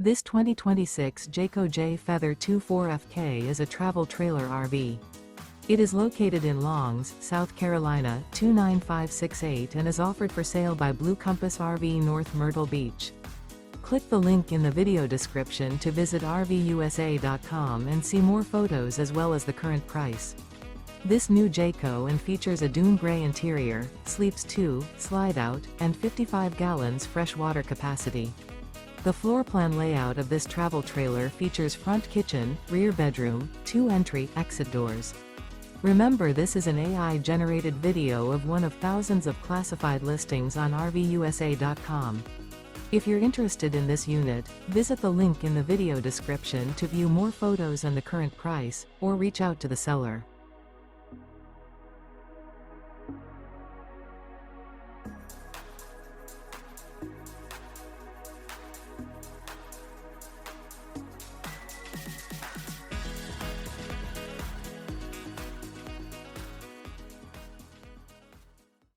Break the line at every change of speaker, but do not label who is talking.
This 2026 Jayco Jay Feather 24FK is a travel trailer RV. It is located in Longs, South Carolina, 29568 and is offered for sale by Blue Compass RV North Myrtle Beach. Click the link in the video description to visit RVUSA.com and see more photos as well as the current price. This new Jayco and features a Dune Gray interior, sleeps 2, Slideout, and 55 gallons fresh water capacity. The floor plan layout of this travel trailer features front kitchen, rear bedroom, 2 entry/exit doors. Remember, this is an AI-generated video of one of thousands of classified listings on RVUSA.com. If you're interested in this unit, visit the link in the video description to view more photos and the current price, or reach out to the seller.